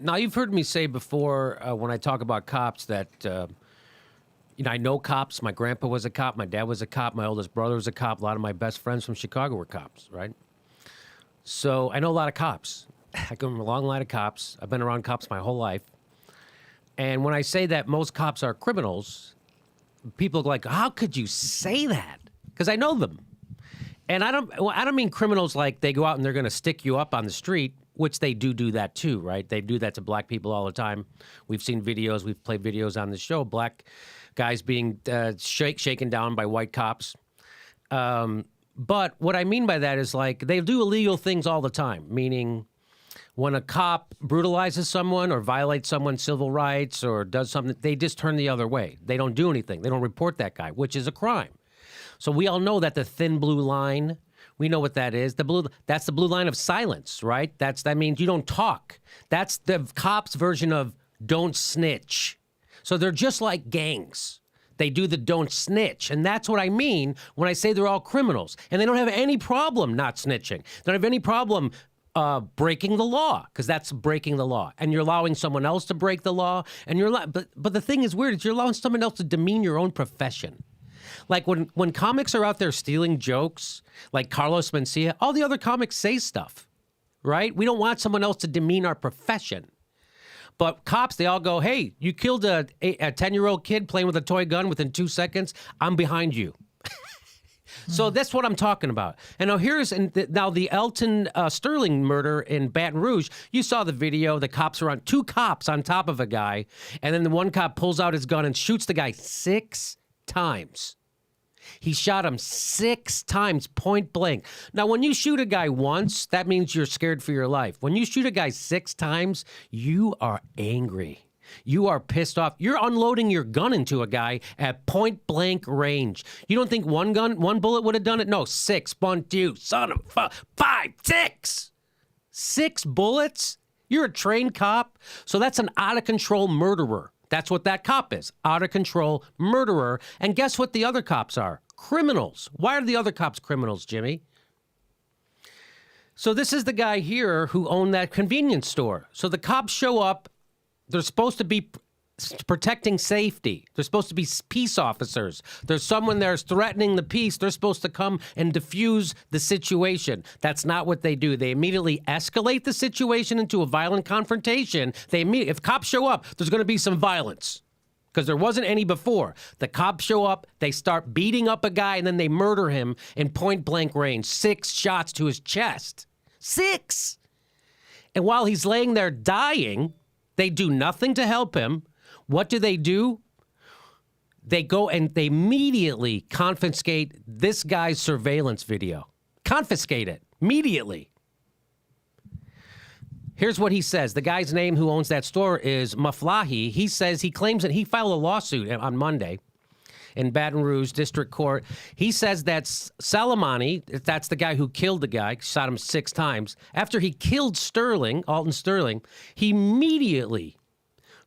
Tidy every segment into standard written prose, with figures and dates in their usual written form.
Now, you've heard me say before when I talk about cops that, I know cops. My grandpa was a cop. My dad was a cop. My oldest brother was a cop. A lot of my best friends from Chicago were cops, right? So I know a lot of cops. I come from a long line of cops. I've been around cops my whole life. And when I say that most cops are criminals, people are like, how could you say that? Because I know them. And I don't mean criminals like they go out and they're going to stick you up on the street, which they do that too, right? They do that to black people all the time. We've seen videos, we've played videos on the show, black guys being shaken down by white cops. But what I mean by that is like they do illegal things all the time, meaning when a cop brutalizes someone or violates someone's civil rights or does something, they just turn the other way. They don't do anything. They don't report that guy, which is a crime. So we all know that the thin blue line, we know what that is. That's the blue line of silence, right? That means you don't talk. That's the cops' version of don't snitch. So they're just like gangs. They do the don't snitch. And that's what I mean when I say they're all criminals. And they don't have any problem not snitching. They don't have any problem breaking the law, because that's breaking the law. And you're allowing someone else to break the law. And but the thing is weird is you're allowing someone else to demean your own profession. Like when comics are out there stealing jokes, like Carlos Mencia, all the other comics say stuff, right? We don't want someone else to demean our profession. But cops, they all go, hey, you killed a 10-year-old kid playing with a toy gun within 2 seconds. I'm behind you. So that's what I'm talking about. And now the Elton Sterling murder in Baton Rouge. You saw the video. The cops are two cops on top of a guy. And then the one cop pulls out his gun and shoots the guy 6 times. He shot him 6 times, point blank. Now, when you shoot a guy once, that means you're scared for your life. When you shoot a guy 6 times, you are angry. You are pissed off. You're unloading your gun into a guy at point blank range. You don't think one bullet would have done it? No, 6. 1, 2, son of 5, 6. 6 bullets? You're a trained cop? So that's an out-of-control murderer. That's what that cop is, out-of-control murderer. And guess what the other cops are? Criminals. Why are the other cops criminals, Jimmy? So this is the guy here who owned that convenience store. So the cops show up. They're supposed to be protecting safety. They're supposed to be peace officers. There's someone there's threatening the peace. They're supposed to come and diffuse the situation. That's not what they do. They immediately escalate the situation into a violent confrontation. If cops show up, there's going to be some violence because there wasn't any before. The cops show up, they start beating up a guy, and then they murder him in point blank range. 6 shots to his chest. 6! And while he's laying there dying, they do nothing to help him. What do? They go and they immediately confiscate this guy's surveillance video. Confiscate it immediately. Here's what he says. The guy's name who owns that store is Maflahi. He claims that he filed a lawsuit on Monday in Baton Rouge District Court. He says that Salamani, that's the guy who killed the guy, shot him 6 times. After he killed Alton Sterling, he immediately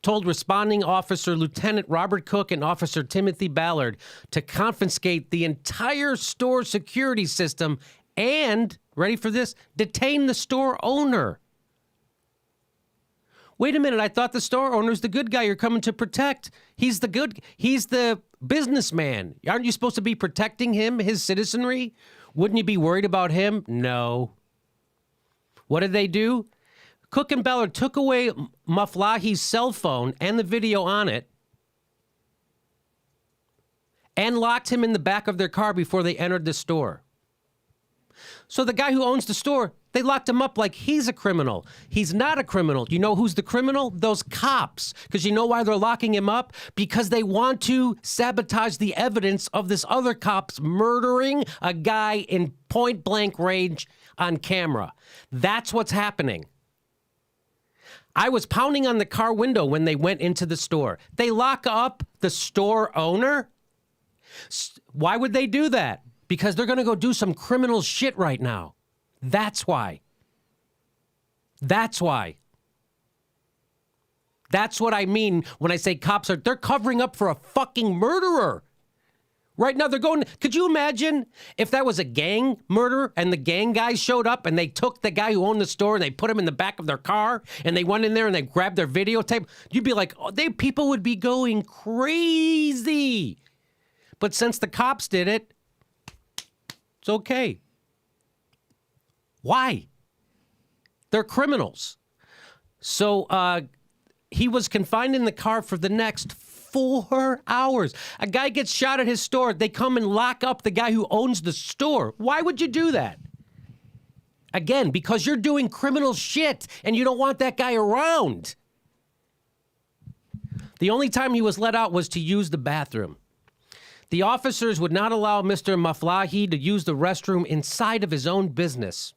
told responding officer Lieutenant Robert Cook and Officer Timothy Ballard to confiscate the entire store security system and, ready for this, detain the store owner. Wait a minute, I thought the store owner's the good guy you're coming to protect. He's the businessman. Aren't you supposed to be protecting him, his citizenry? Wouldn't you be worried about him? No. What did they do? Cook and Ballard took away Maflahi's cell phone and the video on it and locked him in the back of their car before they entered the store. So the guy who owns the store, they locked him up like he's a criminal. He's not a criminal. You know who's the criminal? Those cops. Because you know why they're locking him up? Because they want to sabotage the evidence of this other cop's murdering a guy in point blank range on camera. That's what's happening. I was pounding on the car window when they went into the store. They lock up the store owner? Why would they do that? Because they're going to go do some criminal shit right now. That's why. That's why. That's what I mean when I say they're covering up for a fucking murderer. Right now, they're going. Could you imagine if that was a gang murder and the gang guys showed up and they took the guy who owned the store and they put him in the back of their car and they went in there and they grabbed their videotape? You'd be like, oh, people would be going crazy. But since the cops did it, it's okay. Why? They're criminals. So he was confined in the car for the next 4 hours. A guy gets shot at his store. They come and lock up the guy who owns the store. Why would you do that? Again, because you're doing criminal shit and you don't want that guy around. The only time he was let out was to use the bathroom. The officers would not allow Mr. Maflahi to use the restroom inside of his own business.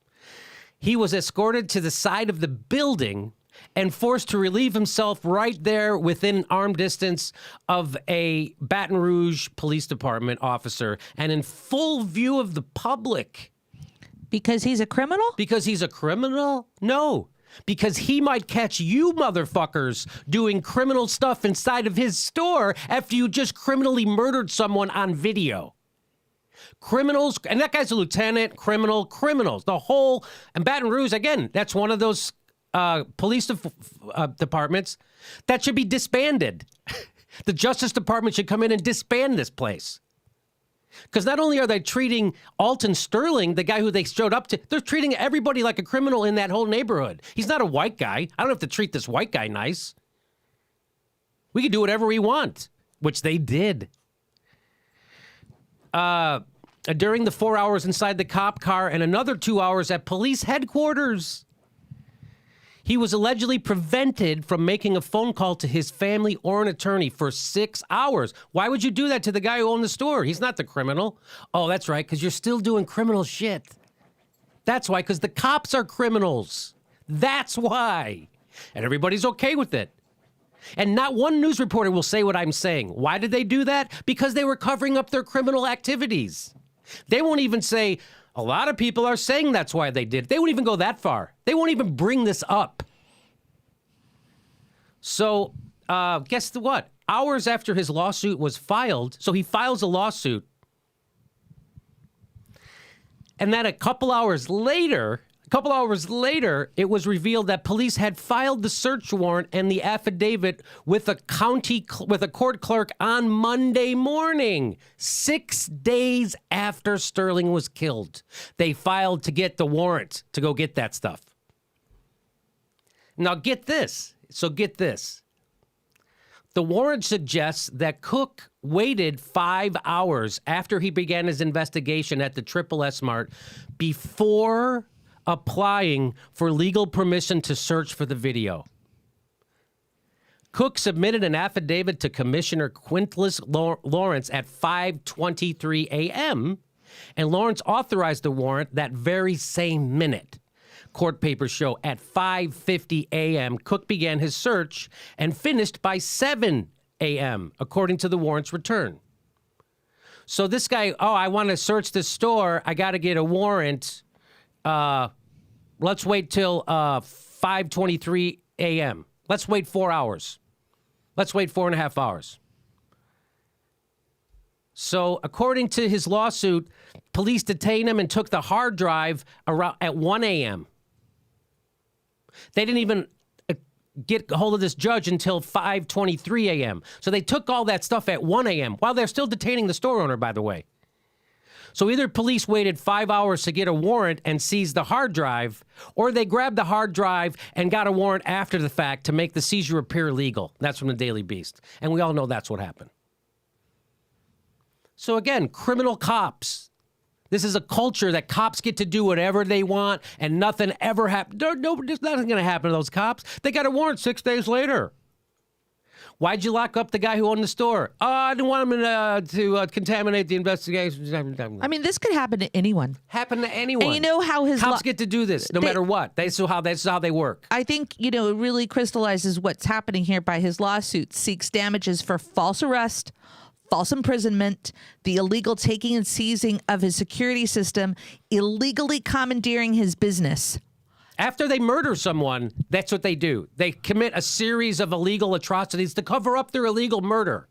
He was escorted to the side of the building and forced to relieve himself right there within arm distance of a Baton Rouge Police Department officer and in full view of the public. Because he's a criminal? Because he's a criminal? No. Because he might catch you motherfuckers doing criminal stuff inside of his store after you just criminally murdered someone on video. Criminals, and that guy's a lieutenant, criminals. The whole, and Baton Rouge, again, that's one of those police departments that should be disbanded. The Justice Department should come in and disband this place. Because not only are they treating Alton Sterling, the guy who they showed up to, they're treating everybody like a criminal in that whole neighborhood. He's not a white guy. I don't have to treat this white guy nice. We can do whatever we want, which they did. During the 4 hours inside the cop car and another 2 hours at police headquarters, he was allegedly prevented from making a phone call to his family or an attorney for 6 hours. Why would you do that to the guy who owned the store? He's not the criminal. Oh, that's right, because you're still doing criminal shit. That's why, because the cops are criminals. That's why. And everybody's okay with it. And not one news reporter will say what I'm saying. Why did they do that? Because they were covering up their criminal activities. They won't even say, a lot of people are saying that's why they did. They won't even go that far. They won't even bring this up. So, guess what? Hours after his lawsuit was filed, so he files a lawsuit. And then a couple hours later, it was revealed that police had filed the search warrant and the affidavit with a court clerk on Monday morning, 6 days after Sterling was killed. They filed to get the warrant to go get that stuff. Now get this. The warrant suggests that Cook waited 5 hours after he began his investigation at the Triple S Mart before applying for legal permission to search for the video. Cook submitted an affidavit to Commissioner Quintus Lawrence at 5:23 a.m., and Lawrence authorized the warrant that very same minute. Court papers show at 5:50 a.m., Cook began his search and finished by 7 a.m., according to the warrant's return. So this guy, I want to search the store. I got to get a warrant. Let's wait till 5:23 a.m. Let's wait 4 hours. Let's wait 4.5 hours. So according to his lawsuit, police detained him and took the hard drive around at 1 a.m. They didn't even get a hold of this judge until 5:23 a.m. So they took all that stuff at 1 a.m. while they're still detaining the store owner, by the way. So either police waited 5 hours to get a warrant and seized the hard drive, or they grabbed the hard drive and got a warrant after the fact to make the seizure appear legal. That's from the Daily Beast. And we all know that's what happened. So again, criminal cops. This is a culture that cops get to do whatever they want and nothing ever happens. There's nothing going to happen to those cops. They got a warrant 6 days later. Why'd you lock up the guy who owned the store? Oh, I didn't want him to contaminate the investigation. I mean, this could happen to anyone. Happen to anyone. And you know how his cops get to do this no matter what. That's how they work. I think, it really crystallizes what's happening here by his lawsuit. Seeks damages for false arrest, false imprisonment, the illegal taking and seizing of his security system, illegally commandeering his business. After they murder someone, that's what they do. They commit a series of illegal atrocities to cover up their illegal murder.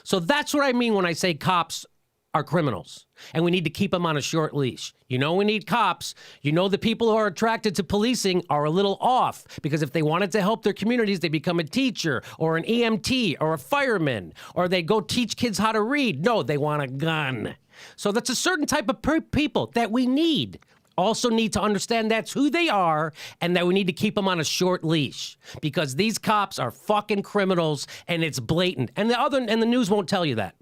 So that's what I mean when I say cops are criminals, and we need to keep them on a short leash. You know we need cops. You know the people who are attracted to policing are a little off, because if they wanted to help their communities, they become a teacher or an EMT or a fireman, or they go teach kids how to read. No, they want a gun. So that's a certain type of people that we need. Also need to understand that's who they are, and that we need to keep them on a short leash, because these cops are fucking criminals, and it's blatant. And the news won't tell you that.